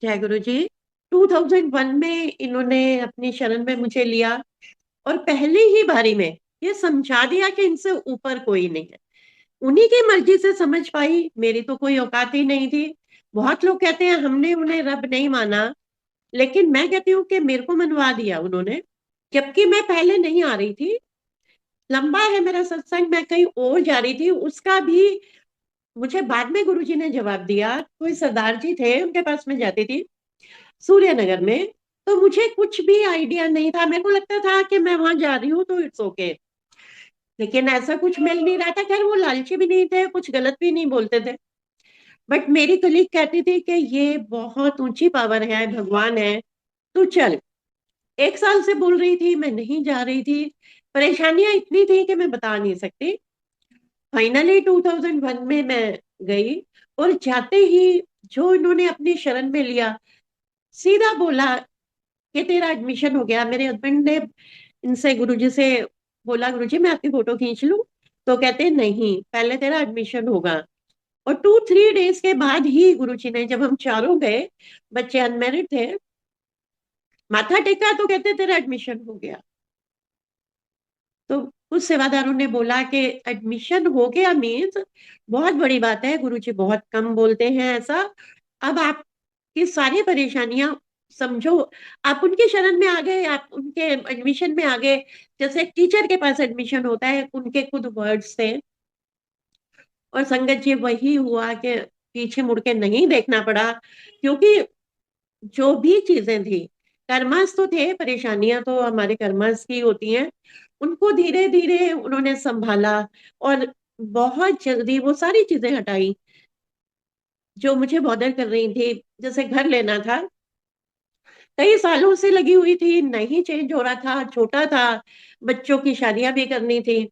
जय गुरु जी। 2001 में इन्होंने अपनी शरण में मुझे लिया और पहली ही बारी में ये समझा दिया कि इनसे ऊपर कोई नहीं है। उन्हीं की मर्जी से समझ पाई, मेरी तो कोई औकात ही नहीं थी। बहुत लोग कहते हैं हमने उन्हें रब नहीं माना, लेकिन मैं कहती हूँ कि मेरे को मनवा दिया उन्होंने, जबकि मैं पहले नहीं आ रही थी। लंबा है मेरा सत्संग, मैं कहीं और जा रही थी, उसका भी मुझे बाद में गुरुजी ने जवाब दिया। कोई सरदार जी थे, उनके पास में जाती थी सूर्य नगर में। तो मुझे कुछ भी आइडिया नहीं था, मेरे को लगता था कि मैं वहां जा रही हूँ तो इट्स ओके, लेकिन ऐसा कुछ मिल नहीं रहा था। खैर वो लालची भी नहीं थे, कुछ गलत भी नहीं बोलते थे। बट मेरी कलीग कहती थी कि ये बहुत ऊंची पावर है, भगवान है, तू चल। 1 साल से बोल रही थी, मैं नहीं जा रही थी। परेशानियां इतनी थी कि मैं बता नहीं सकती। फाइनली 2001 में मैं गई, और जाते ही जो इन्होंने अपनी शरण में लिया, सीधा बोला कि तेरा एडमिशन हो गया। मेरे हस्बैंड ने इनसे गुरुजी से बोला, गुरुजी मैं आपकी फोटो खींच लूं? तो कहते नहीं, पहले तेरा एडमिशन होगा। और 2-3 डेज के बाद ही गुरुजी ने, जब हम चारों गए, बच्चे अनमेरिड थे, माथा टेका तो कहते तेरा एडमिशन हो गया। तो कुछ सेवादारों ने बोला कि एडमिशन हो गया मीन्स बहुत बड़ी बात है, गुरुजी बहुत कम बोलते हैं ऐसा। अब आपकी सारी परेशानियां समझो, आप उनकी शरण में आ गए, आप उनके एडमिशन में आ गए। जैसे एक टीचर के पास एडमिशन होता है, उनके खुद वर्ड्स थे। और संगत जी वही हुआ कि पीछे मुड़ के नहीं देखना पड़ा, क्योंकि जो भी चीजें थी, कर्मास तो थे, परेशानियां तो हमारे कर्मास की होती हैं, उनको धीरे धीरे उन्होंने संभाला। और बहुत जल्दी वो सारी चीजें हटाई जो मुझे बॉदर कर रही थी। जैसे घर लेना था, कई सालों से लगी हुई थी, नहीं चेंज हो रहा था, छोटा था, बच्चों की शादियां भी करनी थी।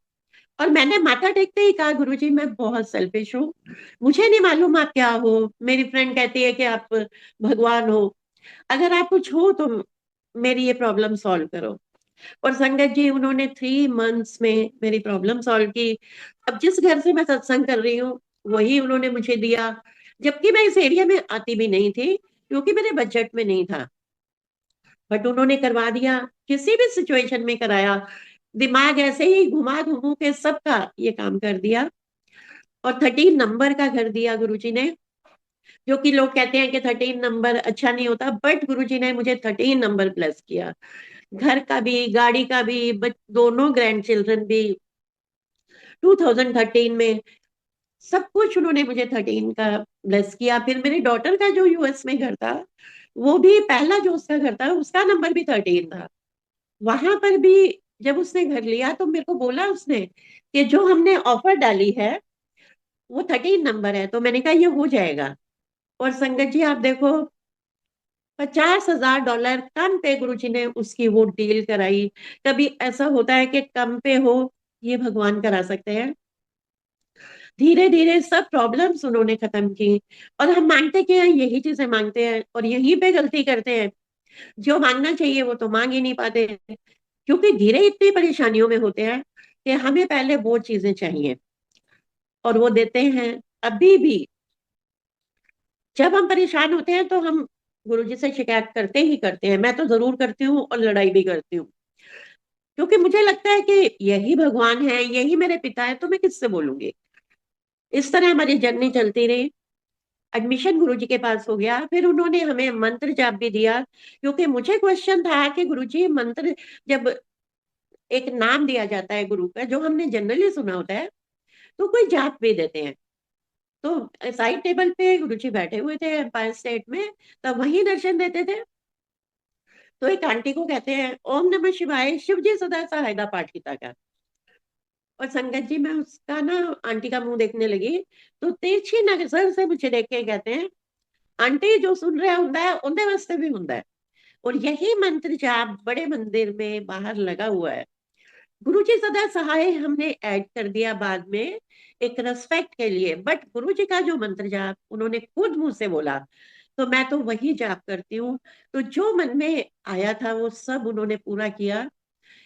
और मैंने माथा टेकते ही कहा, गुरुजी मैं बहुत सेल्फिश हूँ, मुझे नहीं मालूम आप क्या हो। मेरी फ्रेंड कहती है कि आप भगवान हो, अगर आप कुछ हो तो मेरी ये प्रॉब्लम सॉल्व करो। और संगत जी उन्होंने 3 मंथ्स में मेरी प्रॉब्लम सॉल्व की। अब जिस घर से मैं सत्संग कर रही हूँ, वही उन्होंने मुझे दिया, जबकि मैं इस एरिया में आती भी नहीं थी, क्योंकि मेरे बजट में नहीं था। बट उन्होंने करवा दिया, किसी भी सिचुएशन में कराया। दिमाग ऐसे ही घुमा घुमू के सबका ये काम कर दिया। और 13 नंबर का घर दिया गुरुजी ने, जो कि लोग कहते हैं कि 13 नंबर अच्छा नहीं होता, बट गुरुजी ने मुझे 13 नंबर प्लस किया। घर का भी, गाड़ी का भी, दोनों ग्रैंड चिल्ड्रन भी 2013 में, सब कुछ उन्होंने मुझे 13 का ब्लेस किया। फिर मेरी डॉटर का जो यूएस में घर था, वो भी पहला जो उसका घर था, उसका नंबर भी 13 था। वहां पर भी जब उसने घर लिया तो मेरे को बोला उसने कि जो हमने ऑफर डाली है वो 13 नंबर है, तो मैंने कहा ये हो जाएगा। और संगत जी आप देखो, $50,000 कम पे गुरुजी ने उसकी वो डील कराई। कभी ऐसा होता है कि कम पे हो, ये भगवान करा सकते हैं। धीरे धीरे सब प्रॉब्लम्स उन्होंने खत्म की। और हम मांगते क्या हैं, यही चीजें मांगते हैं और यहीं पे गलती करते हैं। जो मांगना चाहिए वो तो मांग ही नहीं पाते, क्योंकि धीरे इतनी परेशानियों में होते हैं कि हमें पहले वो चीजें चाहिए, और वो देते हैं अभी भी। जब हम परेशान होते हैं तो हम गुरुजी से शिकायत करते ही करते हैं, मैं तो जरूर करती हूँ और लड़ाई भी करती हूँ, क्योंकि मुझे लगता है कि यही भगवान है, यही मेरे पिता है, तो मैं किससे बोलूंगी। इस तरह हमारी जर्नी चलती रही। एडमिशन गुरुजी के पास हो गया, फिर उन्होंने हमें मंत्र जाप भी दिया, क्योंकि मुझे क्वेश्चन था कि गुरुजी मंत्र, जब एक नाम दिया जाता है गुरु का जो हमने जनरली सुना होता है, तो कोई जाप भी देते हैं। तो साइड टेबल पे गुरुजी बैठे हुए थे एम्पायर स्टेट में, तब वही दर्शन देते थे। तो एक आंटी को कहते हैं, ओम नमः शिवाय, शिव जी सदा सहायता पाठ गीता का। और संगत जी मैं उसका ना, आंटी का मुंह देखने लगी, तो तिरछी नजर से मुझे देख के कहते हैं, आंटी जो सुन रहा हुंदा है उनके वास्ते भी हुंदा है। और यही मंत्र जाप बड़े मंदिर में बाहर लगा हुआ है। गुरुजी सदा सहाय हमने ऐड कर दिया बाद में, एक रेस्पेक्ट के लिए। बट गुरुजी का जो मंत्र जाप उन्होंने खुद मुंह से बोला, तो मैं तो वही जाप करती हूँ। तो जो मन में आया था वो सब उन्होंने पूरा किया।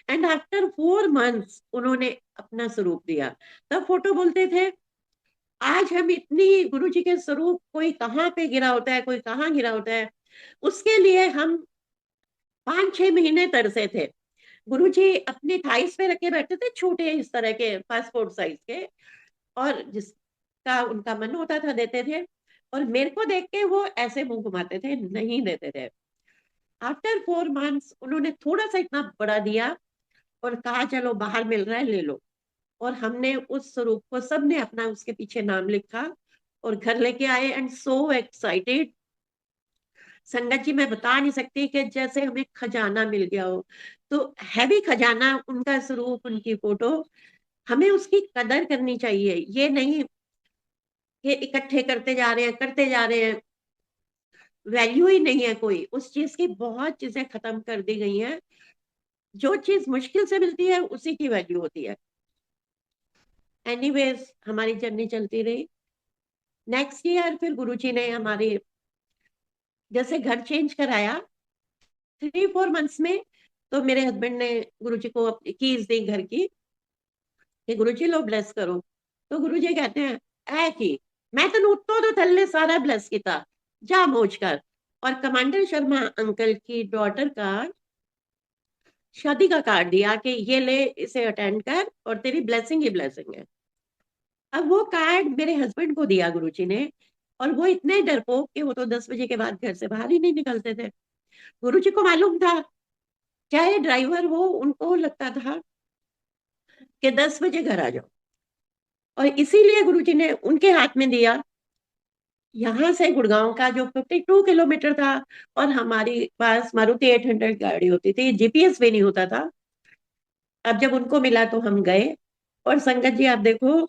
एंड आफ्टर 4 मंथ्स उन्होंने अपना स्वरूप दिया। तब फोटो बोलते थे, आज हम इतनी गुरु जी के स्वरूप, कोई कहाँ पे गिरा होता है, कोई कहाँ गिरा होता है, उसके लिए हम 5-6 महीने तरसे थे। गुरुजी अपने थाइस पे रखे बैठे थे, छोटे इस तरह के पासपोर्ट साइज के, और जिसका उनका मन होता था देते थे, और मेरे को देख के वो ऐसे मुंह घुमाते थे, नहीं देते थे। आफ्टर 4 मंथ्स उन्होंने थोड़ा सा इतना बड़ा दिया और कहा चलो बाहर मिल रहा है ले लो। और हमने उस स्वरूप को सबने अपना उसके पीछे नाम लिखा और घर लेके आए, एंड सो एक्साइटेड। संगत जी मैं बता नहीं सकती कि जैसे हमें खजाना मिल गया हो। तो हैवी खजाना, उनका स्वरूप, उनकी फोटो, हमें उसकी कदर करनी चाहिए। ये नहीं कि इकट्ठे करते जा रहे हैं, करते जा रहे हैं, वैल्यू ही नहीं है कोई उस चीज की। बहुत चीजें खत्म कर दी गई हैं। जो चीज मुश्किल से मिलती है उसी की वैल्यू होती है। एनीवेज, हमारी जर्नी चलती रही। नेक्स्ट ईयर फिर गुरुजी ने हमारी जैसे घर चेंज कराया, 3-4 मंथ्स में, तो मेरे हस्बैंड ने गुरुजी को अपनी कीज दी घर की कि गुरुजी लो ब्लेस करो। तो गुरुजी कहते हैं, ऐ की मैं तेन उत्तों तो थल्ले सारा ब्लेस किया, जा मौज कर। और कमांडर शर्मा अंकल की डॉटर का शादी का कार्ड दिया कि ये ले, इसे अटेंड कर और तेरी ब्लेसिंग ही ब्लेसिंग है। अब वो कार्ड मेरे हस्बैंड को दिया गुरुजी ने, और वो इतने डरपोक कि वो तो 10 बजे के बाद घर से बाहर ही नहीं निकलते थे। गुरुजी को मालूम था, चाहे ड्राइवर हो, उनको लगता था कि 10 बजे घर आ जाओ। और इसीलिए गुरुजी ने उनके हाथ में दिया। यहाँ से गुड़गांव का जो 52 किलोमीटर था, और हमारी पास मारुति 800 गाड़ी होती थी, जीपीएस भी नहीं होता था। अब जब उनको मिला तो हम गए, और संगत जी आप देखो,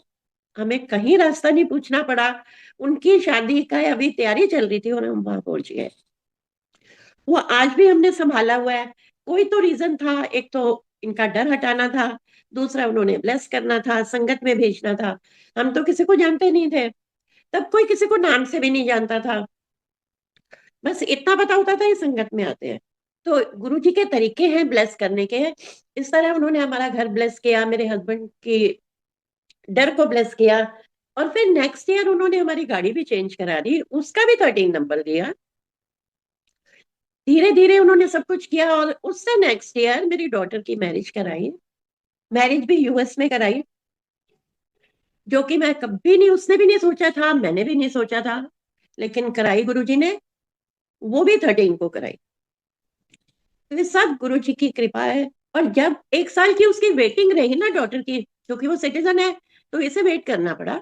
हमें कहीं रास्ता नहीं पूछना पड़ा। उनकी शादी का अभी तैयारी चल रही थी और हम वहां पहुंच गए। वो आज भी हमने संभाला हुआ है। कोई तो रीजन था, एक तो इनका डर हटाना था, दूसरा उन्होंने ब्लेस करना था, संगत में भेजना था। हम तो किसी को जानते नहीं थे, तब कोई किसी को नाम से भी नहीं जानता था। बस इतना पता होता था ये संगत में आते हैं। तो गुरु जी के तरीके हैं ब्लेस करने के। इस तरह उन्होंने हमारा घर ब्लेस किया, मेरे हस्बैंड की डर को ब्लेस किया। और फिर नेक्स्ट ईयर उन्होंने हमारी गाड़ी भी चेंज करा दी, उसका भी 13 नंबर दिया। धीरे धीरे उन्होंने सब कुछ किया, और उससे नेक्स्ट ईयर मेरी डॉटर की मैरिज कराई। मैरिज भी यूएस में कराई, जो कि मैं कभी नहीं, उसने भी नहीं सोचा था, मैंने भी नहीं सोचा था, लेकिन कराई गुरुजी ने। वो भी 13 को कराई। तो ये सब गुरुजी की कृपा है। और जब 1 साल की उसकी वेटिंग रही ना डॉटर की, क्योंकि वो सिटीजन है, तो इसे वेट करना पड़ा।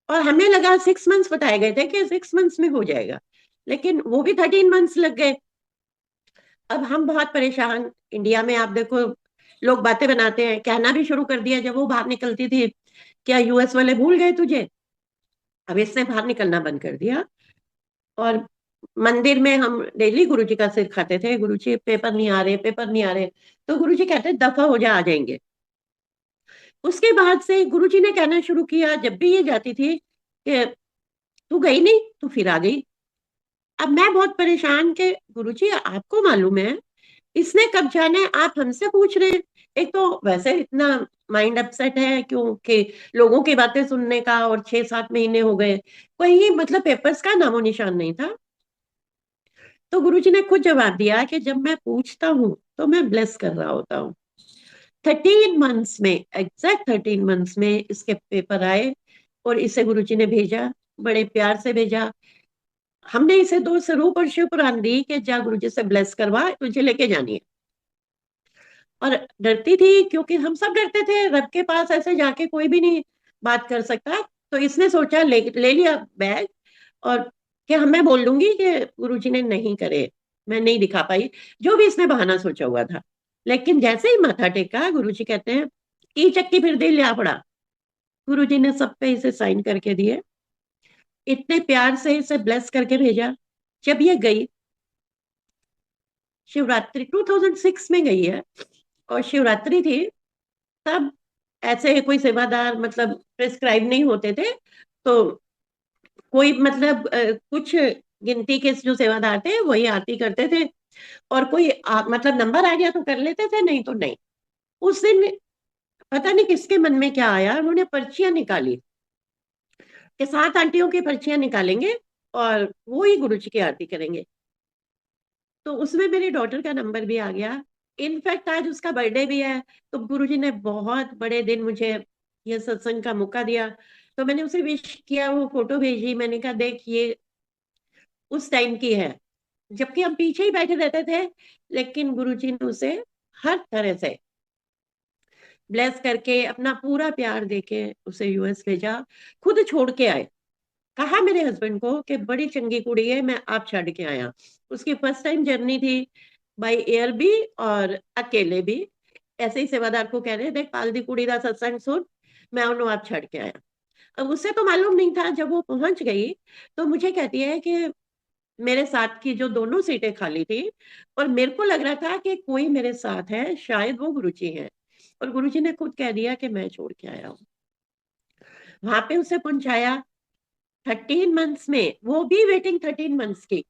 और हमें लगा 6 मंथ्स बताए गए थे कि 6 मंथ्स में हो जाएगा, लेकिन वो भी 13 मंथ्स लग गए। अब हम बहुत परेशान। इंडिया में आप देखो, लोग बातें बनाते हैं, कहना भी शुरू कर दिया जब वो बाहर निकलती थी, क्या यूएस वाले भूल गए तुझे। अब इसने बाहर निकलना बंद कर दिया। और मंदिर में हम डेली गुरुजी का सिर खाते थे, गुरुजी पेपर नहीं आ रहे, पेपर नहीं आ रहे। तो गुरुजी कहते दफा हो जा, आ जाएंगे। उसके बाद से गुरुजी ने कहना शुरू किया, जब भी ये जाती थी, कि तू गई नहीं, तू फिर आ गई। अब मैं बहुत परेशान कि गुरुजी आपको मालूम है इसने कब जाना है, आप हमसे पूछ रहे हैं। एक तो वैसे इतना माइंड अपसेट है क्योंकि लोगों की बातें सुनने का, और 6-7 महीने हो गए, कोई मतलब पेपर्स का नामो निशान नहीं था। तो गुरुजी ने खुद जवाब दिया कि जब मैं पूछता हूँ तो मैं ब्लेस कर रहा होता हूँ। 13 मंथ्स में, एग्जैक्ट 13 मंथ्स में इसके पेपर आए, और इसे गुरुजी ने भेजा, बड़े प्यार से भेजा। हमने इसे 2 स्वरूप और शिव पुराण दी कि जा गुरुजी से ब्लेस करवा, तुझे लेके जानी है। और डरती थी क्योंकि हम सब डरते थे, रब के पास ऐसे जाके कोई भी नहीं बात कर सकता। तो इसने सोचा, ले लिया बैग, और कि हम, मैं बोल दूंगी कि गुरुजी ने नहीं करे, मैं नहीं दिखा पाई, जो भी इसने बहाना सोचा हुआ था। लेकिन जैसे ही माथा टेका, गुरुजी कहते हैं की चक्की फिर दे लिया पड़ा। गुरुजी ने सब पे इसे साइन करके दिए, इतने प्यार से इसे ब्लेस करके भेजा। जब ये गई, शिवरात्रि 2006 में गई है, और शिवरात्रि थी तब। ऐसे कोई सेवादार मतलब प्रिस्क्राइब नहीं होते थे, तो कोई मतलब कुछ गिनती के जो सेवादार थे वही आरती करते थे। और कोई मतलब नंबर आ गया तो कर लेते थे, नहीं तो नहीं। उस दिन पता नहीं किसके मन में क्या आया, उन्होंने पर्चियां निकाली कि 7 आंटियों की पर्चियां निकालेंगे, और वो ही गुरु जी की आरती करेंगे। तो उसमें मेरी डॉटर का नंबर भी आ गया। इनफैक्ट आज उसका बर्थडे भी है। तो गुरुजी ने बहुत बड़े दिन मुझे ये सत्संग का मौका दिया। तो मैंने उसे विश किया, वो फोटो भेजी, मैंने कहा देख ये उस टाइम की है, जबकि हम पीछे ही बैठे रहते थे, लेकिन गुरुजी ने उसे हर तरह से ब्लेस करके अपना पूरा प्यार देके उसे यूएस भेजा, खुद छोड़ के आए। कहा मेरे हस्बैंड को कि बड़ी चंगी कुड़ी है, मैं आप छड़ के आया। उसकी फर्स्ट टाइम जर्नी थी, बाय एयर भी और अकेले भी। ऐसे ही सेवादार को कह रहे देख पाल दी कुड़ी दा सत्संग सुन, मैं उन्होंने आप छड़ के आया। अब उसे तो मालूम नहीं था, जब वो पहुंच गई तो मुझे कहती है कि मेरे साथ की जो दोनों सीटें खाली थी, और मेरे को लग रहा था कि कोई मेरे साथ है, शायद वो गुरुजी हैं। और गुरुजी ने खुद कह दिया कि मैं छोड़ के आया हूँ। वहां पे उसे पहुंचाया। 13 मंथ्स में, वो भी वेटिंग 13 मंथ्स की,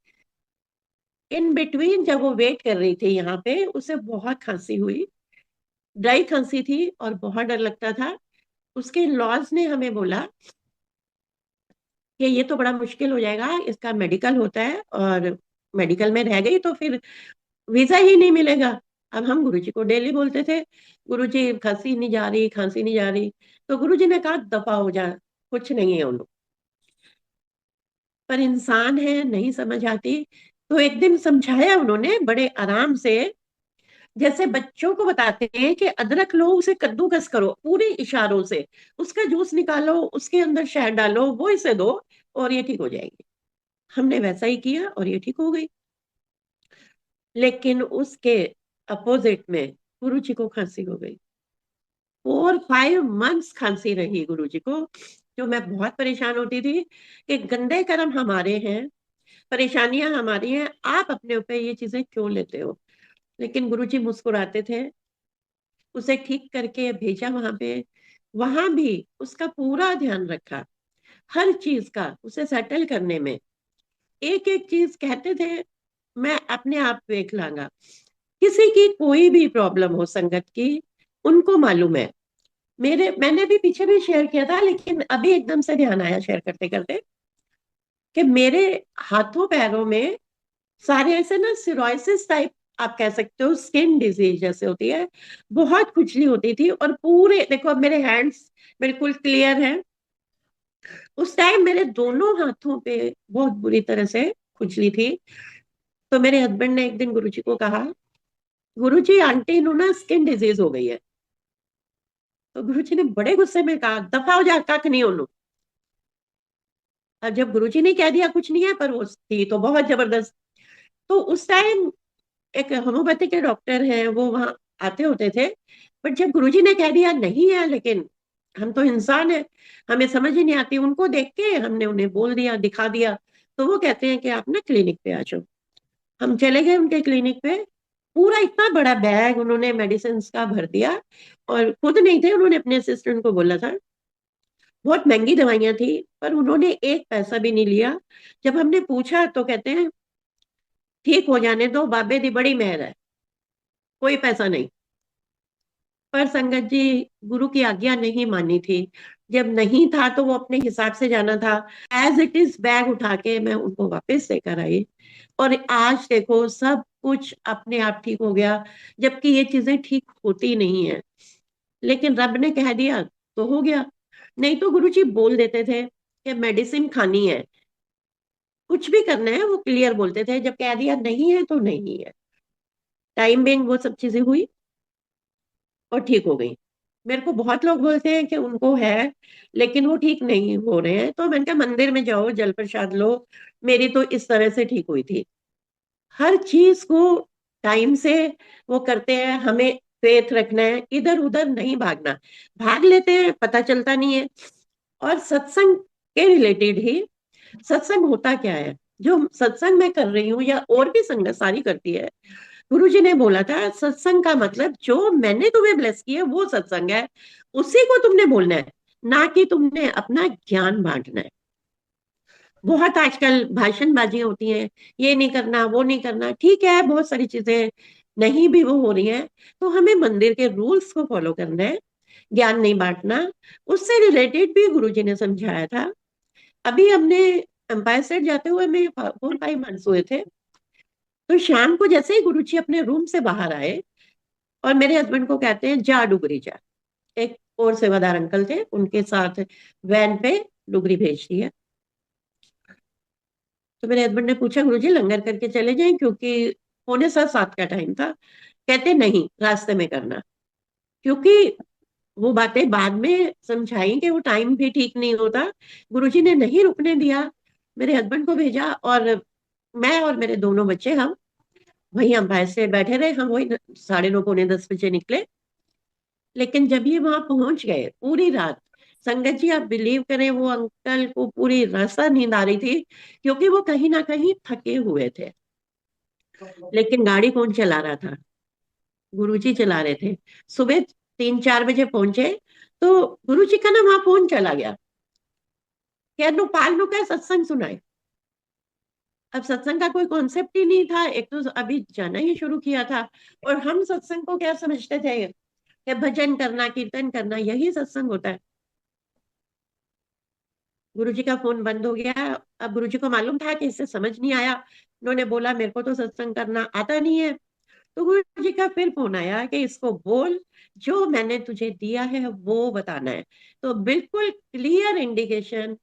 इन बिटवीन जब वो वेट कर रही थी यहाँ पे, उसे बहुत खांसी हुई, ड्राई खांसी थी और बहुत डर लगता था। उसके लॉज ने हमें बोला कि ये तो बड़ा मुश्किल हो जाएगा, इसका मेडिकल होता है, और मेडिकल में रह गई तो फिर वीजा ही नहीं मिलेगा। अब हम गुरुजी को डेली बोलते थे, गुरुजी खांसी नहीं जा रही, खांसी नहीं जा रही। तो गुरुजी ने कहा दफा हो जा, कुछ नहीं है उन लोग, पर इंसान है, नहीं समझ आती। तो एक दिन समझाया उन्होंने बड़े आराम से, जैसे बच्चों को बताते हैं कि अदरक लो, उसे कद्दूकस करो पूरे इशारों से, उसका जूस निकालो, उसके अंदर शहद डालो, वो इसे दो और ये ठीक हो जाएगी। हमने वैसा ही किया और ये ठीक हो गई। लेकिन उसके अपोजिट में गुरु जी को खांसी हो गई। 4-5 मंथ्स खांसी रही गुरु जी को। जो मैं बहुत परेशान होती थी कि गंदे कर्म हमारे हैं, परेशानियां हमारी हैं, आप अपने ऊपर ये चीजें क्यों लेते हो। लेकिन गुरुजी मुस्कुराते थे, उसे ठीक करके भेजा वहां पे। वहां भी उसका पूरा ध्यान रखा, हर चीज का उसे सेटल करने में। एक एक चीज कहते थे मैं अपने आप देख लांगा। किसी की कोई भी प्रॉब्लम हो संगत की, उनको मालूम है। मैंने भी पीछे भी शेयर किया था, लेकिन अभी एकदम से ध्यान आया शेयर करते करते कि मेरे हाथों पैरों में सारे ऐसे ना सिरोसिस टाइप, आप कह सकते हो स्किन डिजीज जैसे होती है, बहुत खुजली होती थी। और पूरे देखो, अब मेरे हैंड्स बिल्कुल क्लियर हैं। उस टाइम मेरे दोनों हाथों पे बहुत बुरी तरह से खुजली थी। तो मेरे हस्बैंड ने एक दिन गुरुजी को कहा, गुरुजी आंटी नु ना स्किन डिजीज हो गई है। तो गुरुजी ने बड़े गुस्से में कहा दफा हो जा, कख नहीं होनू। और जब गुरुजी ने कह दिया कुछ नहीं है, पर वो थी तो बहुत जबरदस्त। तो उस टाइम एक होम्योपैथी के डॉक्टर हैं, वो वहां आते होते थे। बट जब गुरुजी ने कह दिया नहीं है, लेकिन हम तो इंसान है, हमें समझ ही नहीं आती, उनको देख के हमने उन्हें बोल दिया, दिखा दिया। तो वो कहते हैं कि आप ना क्लिनिक पे आ जाओ। हम चले गए उनके क्लिनिक पे। पूरा इतना बड़ा बैग उन्होंने मेडिसिन का भर दिया, और खुद नहीं थे, उन्होंने अपने असिस्टेंट को बोला था। बहुत महंगी दवाइयां थी, पर उन्होंने एक पैसा भी नहीं लिया। जब हमने पूछा तो कहते हैं ठीक हो जाने दो, बाबे दी बड़ी मेहर है, कोई पैसा नहीं। पर संगत जी, गुरु की आज्ञा नहीं मानी थी। जब नहीं था तो वो अपने हिसाब से जाना था। एज इट इज बैग उठा के मैं उनको वापस लेकर आई, और आज देखो सब कुछ अपने आप ठीक हो गया। जबकि ये चीजें ठीक होती नहीं है, लेकिन रब ने कह दिया तो हो गया। नहीं तो गुरुजी बोल देते थे कि मेडिसिन खानी है, कुछ भी करना है, वो क्लियर बोलते थे। जब कह दिया नहीं है तो नहीं है। टाइम बिंग वो सब चीजें हुई और ठीक हो गई। मेरे को बहुत लोग बोलते हैं कि उनको है, लेकिन वो ठीक नहीं हो रहे हैं। तो मैंने कहा मंदिर में जाओ, जल प्रसाद लो। मेरी तो इस तरह से ठीक हुई थी। हर चीज को टाइम से वो करते हैं। हमें फेथ रखना है, इधर उधर नहीं भागना। भाग लेते हैं, पता चलता नहीं है। और सत्संग के रिलेटेड ही, सत्संग होता क्या है, जो सत्संग मैं कर रही हूँ या और भी संगत सारी करती है, गुरुजी ने बोला था सत्संग का मतलब जो मैंने तुम्हें ब्लेस किया वो सत्संग है, उसी को तुमने बोलना है, ना कि तुमने अपना ज्ञान बांटना है। बहुत आजकल भाषणबाजी होती है, ये नहीं करना, वो नहीं करना, ठीक है, बहुत सारी चीजें नहीं भी वो हो रही हैं। तो हमें मंदिर के रूल्स को फॉलो करना है, ज्ञान नहीं बांटना। उससे रिलेटेड भी गुरुजी ने समझाया था। अभी हमने एम्पायर स्टेट जाते हुए मैं 4-5 मंथ्स हुए थे। तो शाम को जैसे ही गुरुजी अपने रूम से बाहर आए और मेरे हस्बैंड को कहते हैं जा डुगरी जा। एक और सेवादार अंकल थे, उनके साथ वैन पे डुगरी भेज दी है। तो मेरे हस्बैंड ने पूछा गुरुजी लंगर करके चले जाएं, क्योंकि 6:45 का टाइम था। कहते नहीं, रास्ते में करना। क्योंकि वो बातें बाद में समझाई कि वो टाइम भी ठीक नहीं होता। गुरुजी ने नहीं रुकने दिया, मेरे हस्बैंड को भेजा, और मैं और मेरे दोनों बच्चे हम वहीं अंपायर से बैठे रहे। हम वही 9:30 पौने 10 बजे निकले। लेकिन जब ये वहां पहुंच गए, पूरी रात, संगत जी आप बिलीव करें, वो अंकल को पूरी रास्ता नींद आ रही थी, क्योंकि वो कहीं ना कहीं थके हुए थे। लेकिन गाड़ी कौन चला रहा था? गुरुजी चला रहे थे। सुबह 3-4 बजे पहुंचे, तो गुरुजी का ना वहां फोन चला गया कि नु पाल नु का सत्संग सुनाए। अब सत्संग का कोई कॉन्सेप्ट ही नहीं था, एक तो अभी जाना ही शुरू किया था। और हम सत्संग को क्या समझते थे कि भजन करना, कीर्तन करना, यही सत्संग होता है। गुरुजी का फोन बंद हो गया। अब गुरुजी को मालूम था कि इससे समझ नहीं आया। उन्होंने बोला मेरे को तो सत्संग करना आता नहीं है। तो गुरुजी का फिर फोन आया कि इसको बोल, जो मैंने तुझे दिया है वो बताना है। तो बिल्कुल क्लियर इंडिकेशन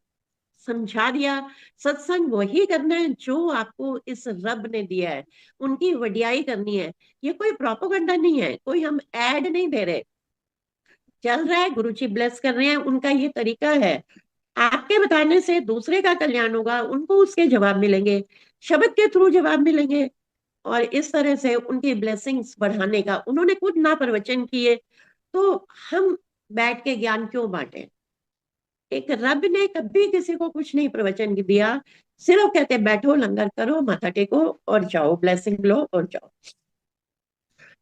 समझा दिया। सत्संग वही करना है जो आपको इस रब ने दिया है, उनकी वडियाई करनी है। ये कोई प्रोपोगंडा नहीं है, कोई हम ऐड नहीं दे रहे। चल रहा है, गुरुजी ब्लेस कर रहे हैं, उनका ये तरीका है। आपके बताने से दूसरे का कल्याण होगा, उनको उसके जवाब मिलेंगे, शब्द के थ्रू जवाब मिलेंगे। और इस तरह से उनकी ब्लेसिंग्स बढ़ाने का उन्होंने खुद ना प्रवचन किए। तो हम बैठ के ज्ञान क्यों बांटे? एक रब ने कभी किसी को कुछ नहीं प्रवचन दिया। सिर्फ कहते बैठो, लंगर करो, माथा टेको और जाओ, ब्लेसिंग लो और जाओ।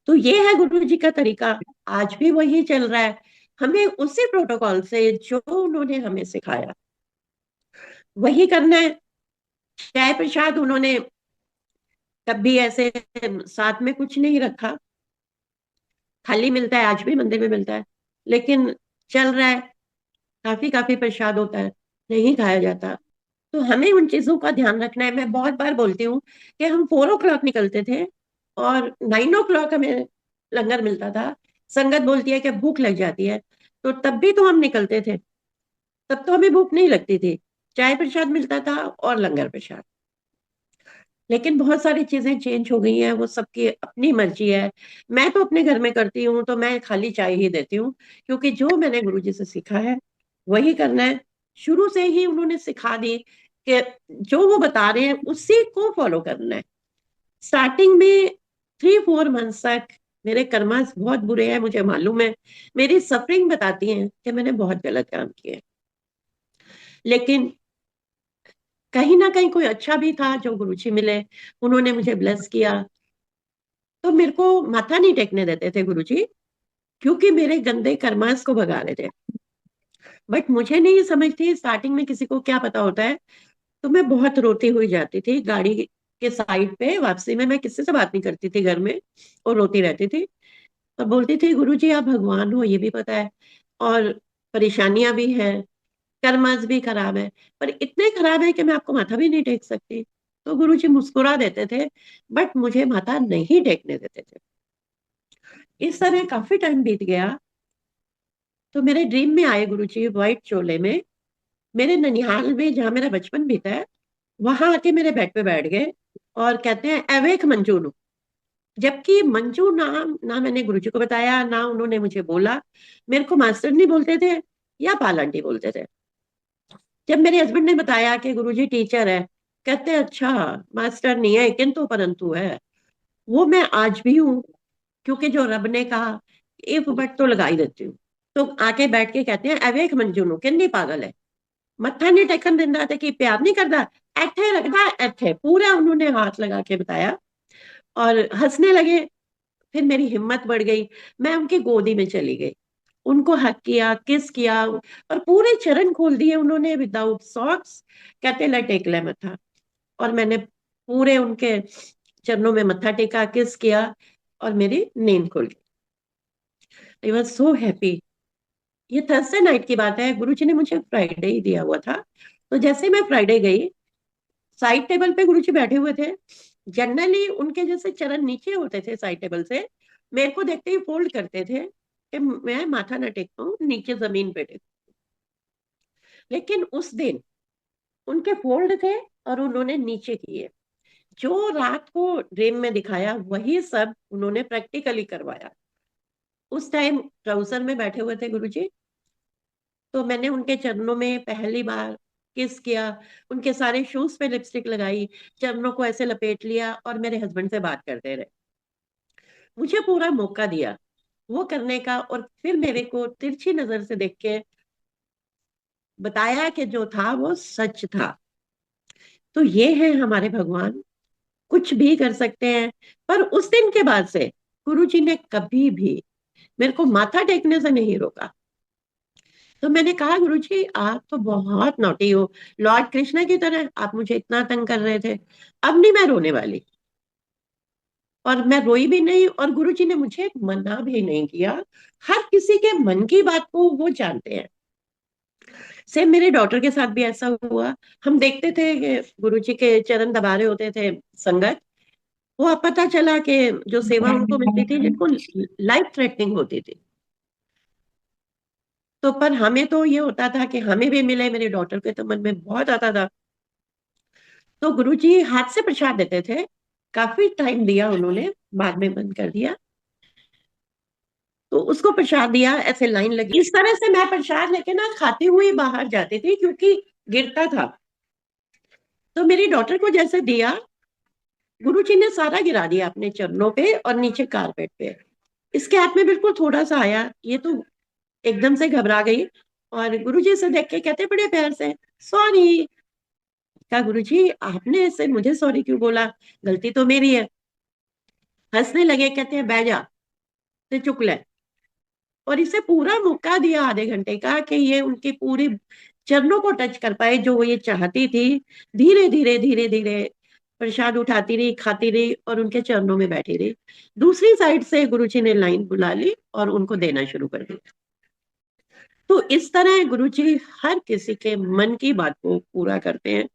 तो ये है गुरु जी का तरीका। आज भी वही चल रहा है। हमें उसी प्रोटोकॉल से जो उन्होंने हमें सिखाया वही करना है। चाय प्रसाद उन्होंने कभी ऐसे साथ में कुछ नहीं रखा। खाली मिलता है, आज भी मंदिर में मिलता है, लेकिन चल रहा है। काफी काफी प्रसाद होता है, नहीं खाया जाता। तो हमें उन चीजों का ध्यान रखना है। मैं बहुत बार बोलती हूँ कि हम 4 o'clock निकलते थे और 9 o'clock हमें लंगर मिलता था। संगत बोलती है कि भूख लग जाती है, तो तब भी तो हम निकलते थे। तब तो हमें भूख नहीं लगती थी, चाय प्रसाद मिलता था और लंगर प्रसाद। लेकिन बहुत सारी चीजें चेंज हो गई हैं, वो सबकी अपनी मर्जी है। मैं तो अपने घर में करती हूँ तो मैं खाली चाय ही देती हूँ, क्योंकि जो मैंने गुरुजी से सीखा है वही करना है। शुरू से ही उन्होंने सिखा दी कि जो वो बता रहे हैं उसी को फॉलो करना है। स्टार्टिंग में 3-4 मंथ्स तक मेरे कर्मास बहुत बुरे हैं, मुझे मालूम है। मेरी सफरिंग बताती है कि मैंने बहुत गलत काम किए। लेकिन कहीं ना कहीं कोई अच्छा भी था जो गुरुजी मिले, उन्होंने मुझे ब्लेस किया। तो मेरे को माथा नहीं टेकने देते थे गुरुजी, क्योंकि मेरे गंदे कर्मास को भगा रहे थे। बट मुझे नहीं समझ थी स्टार्टिंग में, किसी को क्या पता होता है। तो मैं बहुत रोती हुई जाती थी गाड़ी के साइड पे। वापसी में मैं किसी से बात नहीं करती थी घर में, और रोती रहती थी। और बोलती थी गुरुजी आप भगवान हो, ये भी पता है, और परेशानियां भी हैं, कर्मास भी खराब है, पर इतने खराब है कि मैं आपको माथा भी नहीं टेक सकती। तो गुरुजी मुस्कुरा देते थे, बट मुझे माथा नहीं टेकने देते थे। इस तरह काफी टाइम बीत गया। तो मेरे ड्रीम में आए गुरुजी व्हाइट चोले में, मेरे ननिहाल में जहाँ मेरा बचपन बीता है, वहां आके मेरे बेड पे बैठ गए और कहते हैं अवेक मंजू नु। जबकि मंजू नाम ना मैंने गुरुजी को बताया, ना उन्होंने मुझे बोला। मेरे को मास्टर नहीं बोलते थे या पालांटी बोलते थे। जब मेरे हस्बैंड ने बताया कि गुरुजी टीचर है, कहते हैं अच्छा, मास्टर नहीं है किंतु परंतु है। वो मैं आज भी हूँ, क्योंकि जो रब ने कहा इफ बट तो लगा ही देती हूँ। तो आके बैठ के कहते हैं अवेक मंजू नु किन्नी पागल है, मत्था नहीं टेकन दिंदा ते की प्यार नहीं करता, ऐथे रखदा ऐथे पूरा उन्होंने हाथ लगा के बताया। और हंसने लगे। फिर मेरी हिम्मत बढ़ गई, मैं उनकी गोदी में चली गई, उनको हक किया, किस किया, और पूरे चरण खोल दिए उन्होंने विदाउट सॉक्स। कहते ले टेक ले मत्था। और मैंने पूरे उनके चरणों में मत्था टेका, किस किया, और मेरी नींद खुल गई। I was so happy. ये थर्सडे नाइट की बात है, गुरुजी ने मुझे फ्राइडे ही दिया हुआ था। तो जैसे मैं फ्राइडे गई, साइड टेबल पे गुरुजी बैठे हुए थे। जनरली उनके जैसे चरण नीचे होते थे साइड टेबल से, मेरे को देखते ही फोल्ड करते थे कि मैं माथा ना टेक पाऊं, नीचे जमीन पे टेक। लेकिन उस दिन उनके फोल्ड थे और उन्होंने नीचे किए। जो रात को ड्रीम में दिखाया वही सब उन्होंने प्रैक्टिकली करवाया। उस टाइम ट्राउजर में बैठे हुए थे गुरुजी। तो मैंने उनके चरणों में पहली बार किस किया, उनके सारे शूज पे लिपस्टिक लगाई, चरणों को ऐसे लपेट लिया और मेरे हस्बैंड से बात करते रहे। मुझे पूरा मौका दिया वो करने का, और फिर मेरे को तिरछी नजर से देख के बताया कि जो था वो सच था। तो ये है हमारे भगवान, कुछ भी कर सकते हैं। पर उस दिन के बाद से गुरु जी ने कभी भी मेरे को माथा टेकने से नहीं रोका। तो मैंने कहा गुरु जी आप तो बहुत नौटी हो, लॉर्ड कृष्णा की तरह आप मुझे इतना तंग कर रहे थे, अब नहीं मैं रोने वाली। और मैं रोई भी नहीं, और गुरु जी ने मुझे मना भी नहीं किया। हर किसी के मन की बात को वो जानते हैं। सेम मेरे डॉटर के साथ भी ऐसा हुआ। हम देखते थे कि गुरु जी के चरण दबा रहे होते थे संगत, वो अब पता चला कि जो सेवा उनको मिलती थी जिनको लाइफ थ्रेटनिंग होती थी। तो पर हमें तो ये होता था कि हमें भी मिले, मेरे डॉटर के तो मन में बहुत आता था। तो गुरुजी हाथ से प्रसाद देते थे, काफी टाइम दिया उन्होंने, बाद में बंद कर दिया। तो उसको प्रसाद दिया, ऐसे लाइन लगी, इस तरह से मैं प्रसाद लेके ना खाती हुई बाहर जाती थी क्योंकि गिरता था। तो मेरी डॉटर को जैसे दिया, गुरुजी ने सारा गिरा दिया अपने चरणों पे और नीचे कारपेट पे। इसके हाथ में बिल्कुल थोड़ा सा आया, ये तो एकदम से घबरा गई और गुरुजी से देख के कहते बड़े प्यार से, सॉरी। कहा गुरुजी आपने ऐसे मुझे सॉरी क्यों बोला, गलती तो मेरी है। हंसने लगे, कहते हैं बैठ जा, ते चुक ले। और इसे पूरा मौका दिया आधे घंटे का कि ये उनकी पूरी चरणों को टच कर पाए जो वो ये चाहती थी। धीरे धीरे धीरे धीरे प्रसाद उठाती रही, खाती रही और उनके चरणों में बैठी रही। दूसरी साइड से गुरुजी ने लाइन बुला ली और उनको देना शुरू कर दिया। तो इस तरह गुरुजी हर किसी के मन की बात को पूरा करते हैं।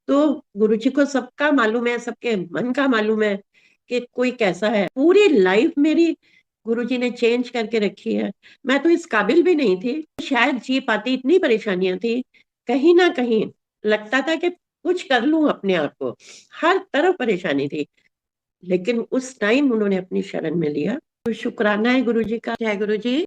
तो गुरुजी को सबका मालूम है, सबके मन का मालूम है कि कोई कैसा है। पूरी लाइफ मेरी गुरुजी ने चेंज करके रखी है। मैं तो इस काबिल भी नहीं थी शायद जी पाती, इतनी परेशानियां थी। कहीं ना कहीं लगता था कि कुछ कर लूं अपने आप को, हर तरफ परेशानी थी। लेकिन उस टाइम उन्होंने अपनी शरण में लिया। तो शुक्राना है गुरुजी का। जय गुरुजी।